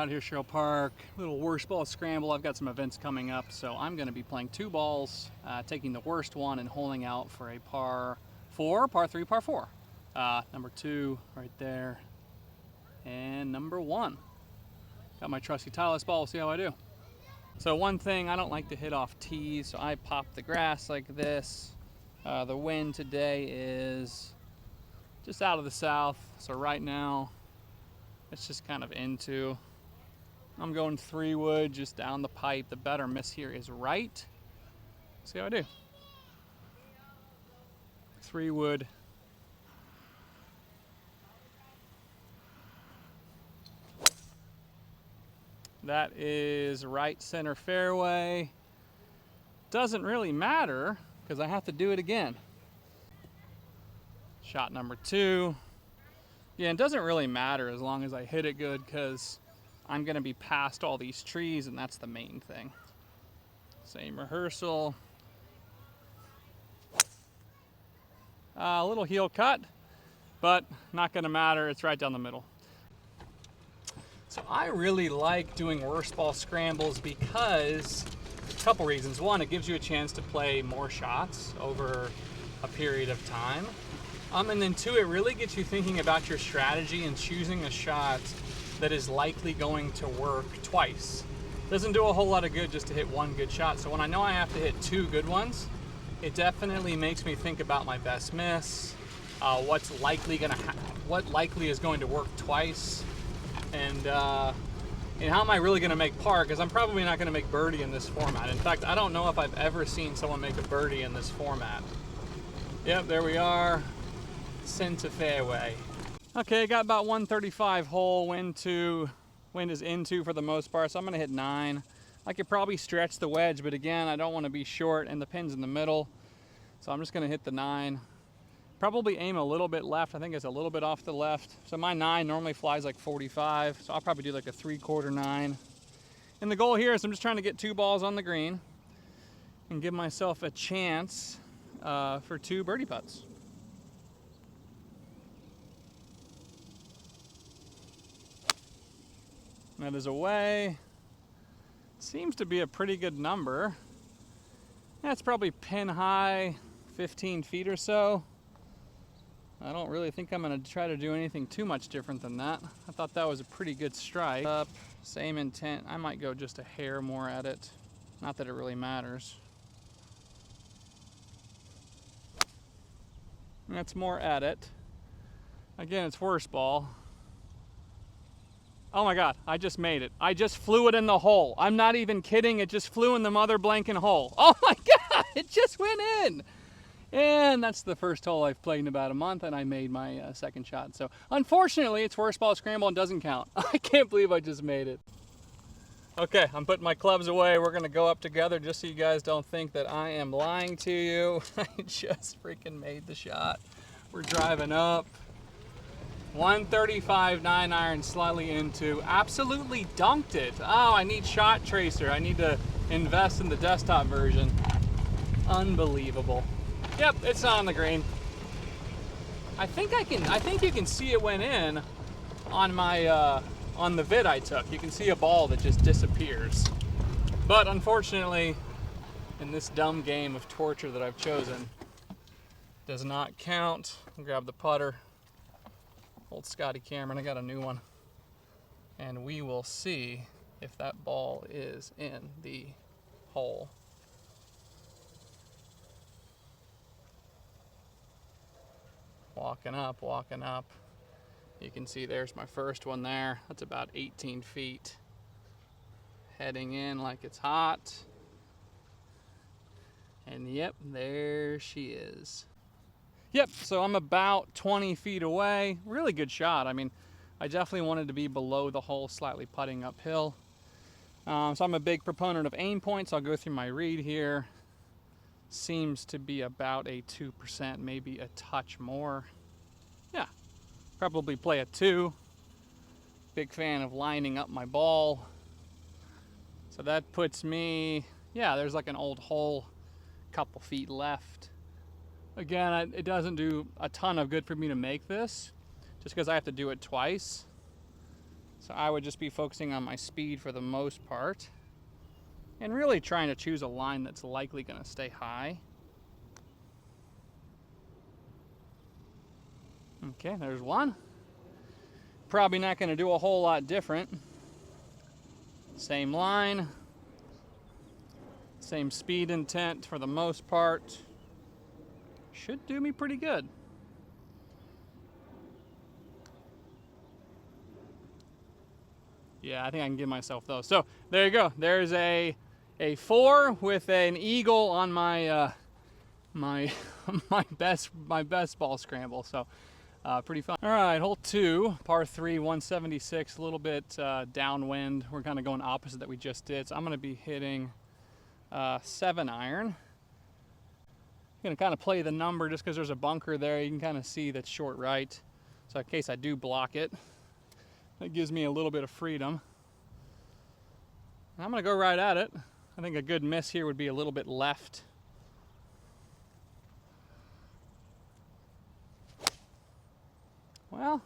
out here, Sherrill Park, little worst ball scramble. I've got some events coming up, so I'm going to be playing two balls, taking the worst one and holding out for a par 4, par 3, par 4. Number 2 right there, and number 1. Got my trusty Titleist ball. We'll see how I do. So one thing, I don't like to hit off tees, so I pop the grass like this. The wind today is just out of the south, so right now it's just kind of into. I'm going 3-wood just down the pipe. The better miss here is right. See how I do. 3-wood. That is right center fairway. Doesn't really matter because I have to do it again. Shot number 2. Yeah, it doesn't really matter as long as I hit it good because I'm going to be past all these trees and that's the main thing. Same rehearsal. A little heel cut, but not going to matter. It's right down the middle. So I really like doing worst ball scrambles because a couple reasons. One, it gives you a chance to play more shots over a period of time. And then 2, it really gets you thinking about your strategy and choosing a shot that is likely going to work twice. Doesn't do a whole lot of good just to hit one good shot. So when I know I have to hit 2 good ones, it definitely makes me think about my best miss, what likely is going to work twice, and how am I really going to make par? Because I'm probably not going to make birdie in this format. In fact, I don't know if I've ever seen someone make a birdie in this format. Yep, there we are. Center fairway. Okay, got about 135 hole. Wind is into for the most part, so I'm gonna hit 9. I could probably stretch the wedge, but again, I don't want to be short and the pin's in the middle, so I'm just gonna hit the 9. Probably aim a little bit left. I think it's a little bit off the left. So my 9 normally flies like 45, so I'll probably do like a 3/4 9. And the goal here is I'm just trying to get 2 balls on the green and give myself a chance for 2 birdie putts. That is away. Seems to be a pretty good number. That's probably pin high, 15 feet or so. I don't really think I'm going to try to do anything too much different than that. I thought that was a pretty good strike. Up, same intent. I might go just a hair more at it. Not that it really matters. That's more at it. Again, it's worst ball. Oh my God, I just made it. I just flew it in the hole. I'm not even kidding, it just flew in the mother blanking hole. Oh my God, it just went in. And that's the first hole I've played in about a month, and I made my second shot. So unfortunately, it's worst ball scramble and doesn't count. I can't believe I just made it. Okay, I'm putting my clubs away. We're gonna go up together just so you guys don't think that I am lying to you. I just freaking made the shot. We're driving up. 135 9-iron, slightly into. Absolutely dunked it. Oh, I need shot tracer. I need to invest in the desktop version. Unbelievable. Yep, it's on the green. I think you can see it went in on my on the vid I took. You can see a ball that just disappears. But unfortunately, in this dumb game of torture that I've chosen, does not count. I'll grab the putter. Old Scotty Cameron, I got a new one. And we will see if that ball is in the hole. Walking up, walking up. You can see there's my first one there. That's about 18 feet. Heading in like it's hot. And yep, there she is. Yep, so I'm about 20 feet away. Really good shot. I mean, I definitely wanted to be below the hole, slightly putting uphill. So I'm a big proponent of aim points. I'll go through my read here. Seems to be about a 2%, maybe a touch more. Yeah, probably play a 2. Big fan of lining up my ball. So that puts me, yeah, there's like an old hole, couple feet left. Again, it doesn't do a ton of good for me to make this, just because I have to do it twice. So I would just be focusing on my speed for the most part, and really trying to choose a line that's likely going to stay high. Okay, there's one. Probably not going to do a whole lot different. Same line, same speed intent for the most part. Should do me pretty good. Yeah, I think I can give myself those. So there you go. There's a 4 with an eagle on my my best ball scramble. So pretty fun. All right, hole 2, par 3, 176. A little bit downwind. We're kind of going opposite that we just did. So I'm going to be hitting 7-iron. I'm going to kind of play the number just because there's a bunker there. You can kind of see that's short right. So in case I do block it, that gives me a little bit of freedom. I'm going to go right at it. I think a good miss here would be a little bit left. Well,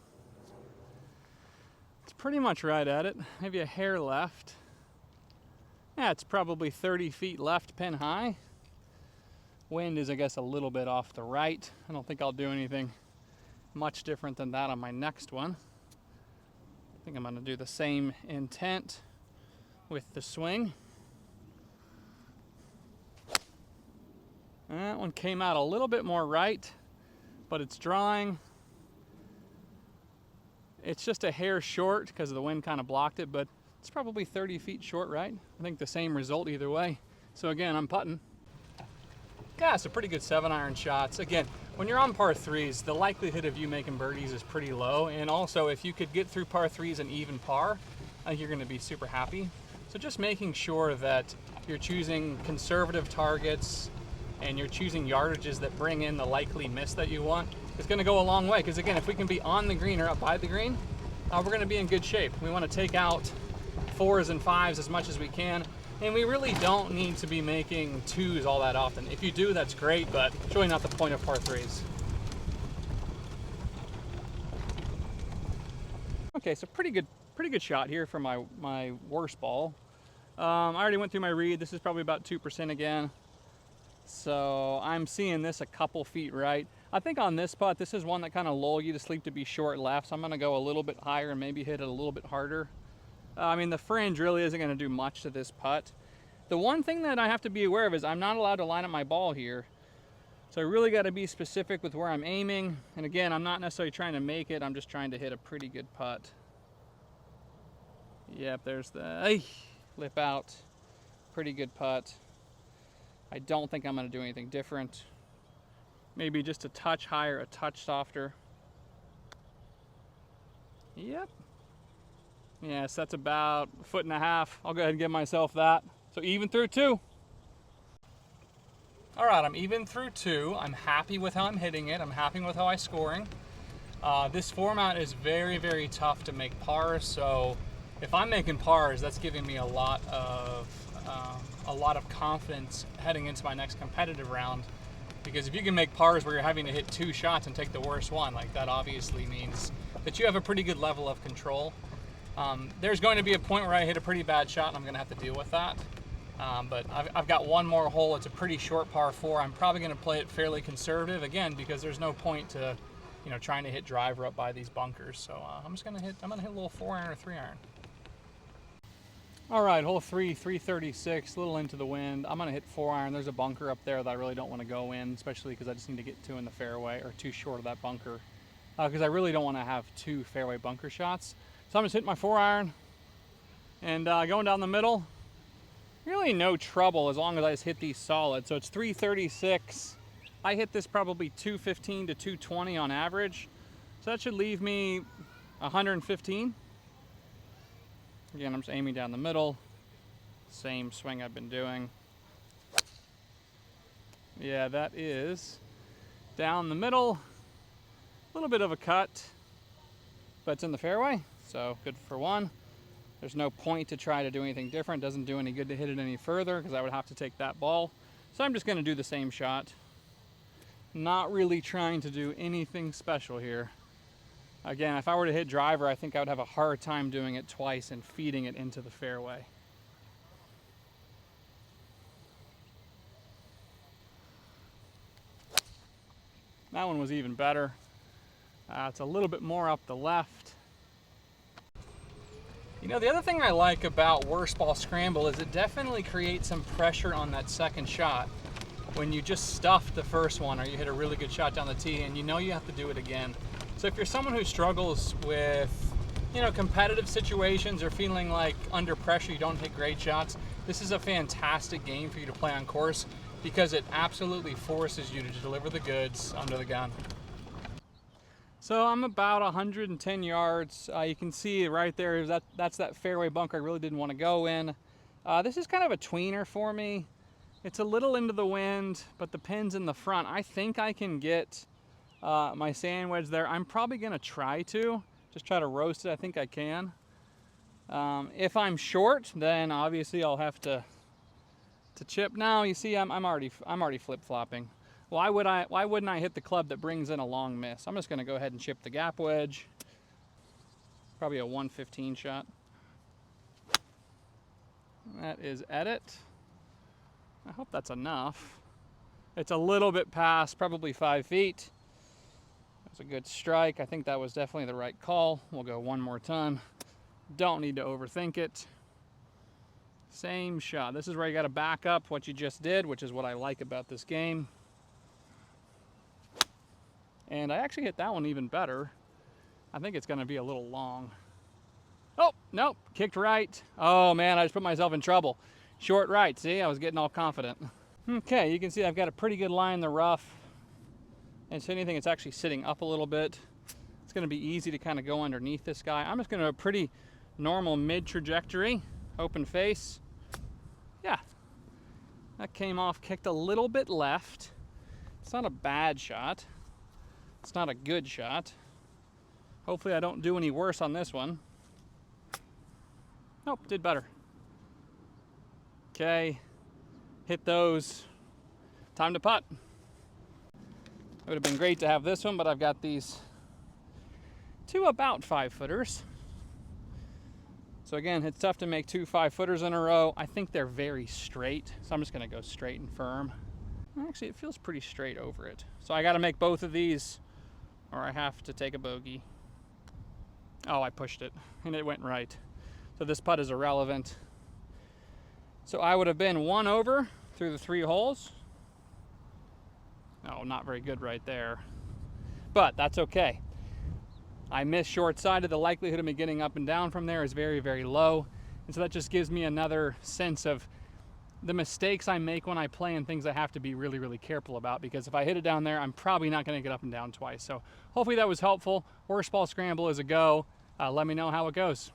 it's pretty much right at it. Maybe a hair left. Yeah, it's probably 30 feet left pin high. Wind is, I guess, a little bit off the right. I don't think I'll do anything much different than that on my next one. I think I'm going to do the same intent with the swing. And that one came out a little bit more right, but it's drawing. It's just a hair short because the wind kind of blocked it, but it's probably 30 feet short right. I think the same result either way. So again, I'm putting. Yeah, it's a pretty good 7-iron shots. Again, when you're on par 3s, the likelihood of you making birdies is pretty low. And also, if you could get through par 3s and even par, I think you're going to be super happy. So just making sure that you're choosing conservative targets and you're choosing yardages that bring in the likely miss that you want is going to go a long way. Because again, if we can be on the green or up by the green, we're going to be in good shape. We want to take out 4s and 5s as much as we can. And we really don't need to be making 2s all that often. If you do, that's great, but it's really not the point of par 3s. Okay, so pretty good shot here for my worst ball. I already went through my read. This is probably about 2% again. So I'm seeing this a couple feet right. I think on this putt, this is one that kind of lull you to sleep to be short left. So I'm going to go a little bit higher and maybe hit it a little bit harder. I mean, the fringe really isn't going to do much to this putt. The one thing that I have to be aware of is I'm not allowed to line up my ball here. So I really got to be specific with where I'm aiming. And again, I'm not necessarily trying to make it. I'm just trying to hit a pretty good putt. Yep, there's the lip out. Pretty good putt. I don't think I'm going to do anything different. Maybe just a touch higher, a touch softer. Yep. Yes, that's about 1.5 feet. I'll go ahead and give myself that. So even through 2. All right, I'm even through 2. I'm happy with how I'm hitting it. I'm happy with how I'm scoring. This format is very, very tough to make pars. So if I'm making pars, that's giving me a lot of confidence heading into my next competitive round. Because if you can make pars where you're having to hit 2 shots and take the worst one, like that obviously means that you have a pretty good level of control. There's going to be a point where I hit a pretty bad shot and I'm going to have to deal with that. But I've got one more hole. It's a pretty short par 4. I'm probably going to play it fairly conservative again because there's no point to, trying to hit driver up by these bunkers. So I'm going to hit a little 4-iron or 3-iron. All right, hole 3, 336, a little into the wind. I'm going to hit 4-iron. There's a bunker up there that I really don't want to go in, especially because I just need to get 2 in the fairway or 2 short of that bunker. Because I really don't want to have 2 fairway bunker shots. So I'm just hitting my 4-iron and going down the middle. Really no trouble as long as I just hit these solid. So it's 336. I hit this probably 215 to 220 on average. So that should leave me 115. Again, I'm just aiming down the middle. Same swing I've been doing. Yeah, that is down the middle. A little bit of a cut, but it's in the fairway. So good for 1. There's no point to try to do anything different. Doesn't do any good to hit it any further because I would have to take that ball. So I'm just going to do the same shot. Not really trying to do anything special here. Again, if I were to hit driver, I think I would have a hard time doing it twice and feeding it into the fairway. That one was even better. It's a little bit more up the left. You know, the other thing I like about worst ball scramble is it definitely creates some pressure on that second shot. When you just stuff the first one or you hit a really good shot down the tee and you know you have to do it again. So if you're someone who struggles with, you know, competitive situations or feeling like under pressure you don't hit great shots, this is a fantastic game for you to play on course because it absolutely forces you to deliver the goods under the gun. So I'm about 110 yards. You can see right there, that's that fairway bunker I really didn't want to go in. This is kind of a tweener for me. It's a little into the wind, but the pin's in the front. I think I can get my sand wedge there. I'm probably going to try to. Just try to roast it. I think I can. If I'm short, then obviously I'll have to chip. Now you see I'm already flip-flopping. Why wouldn't I hit the club that brings in a long miss? I'm just going to go ahead and chip the gap wedge. Probably a 115 shot. That is edit. I hope that's enough. It's a little bit past, probably 5 feet. That's a good strike. I think that was definitely the right call. We'll go one more time. Don't need to overthink it. Same shot. This is where you got to back up what you just did, which is what I like about this game. And I actually hit that one even better. I think it's going to be a little long. Oh, nope, kicked right. Oh man, I just put myself in trouble. Short right, see, I was getting all confident. Okay, you can see I've got a pretty good line in the rough. And if anything, it's actually sitting up a little bit. It's going to be easy to kind of go underneath this guy. I'm just going to a pretty normal mid trajectory, open face. Yeah, that came off, kicked a little bit left. It's not a bad shot. It's not a good shot. Hopefully I don't do any worse on this one. Nope, did better. Okay, hit those. Time to putt. It would have been great to have this one, but I've got these two about 5-footers. So again, it's tough to make two 5-footers in a row. I think they're very straight, so I'm just gonna go straight and firm. Actually, it feels pretty straight over it. So I gotta make both of these or I have to take a bogey. Oh, I pushed it and it went right. So this putt is irrelevant. So I would have been 1 over through the 3 holes. Oh, not very good right there. But that's okay. I missed short-sided. The likelihood of me getting up and down from there is very, very low. And so that just gives me another sense of the mistakes I make when I play and things I have to be really, really careful about, because if I hit it down there, I'm probably not going to get up and down twice. So hopefully that was helpful. Worst ball scramble is a go. Let me know how it goes.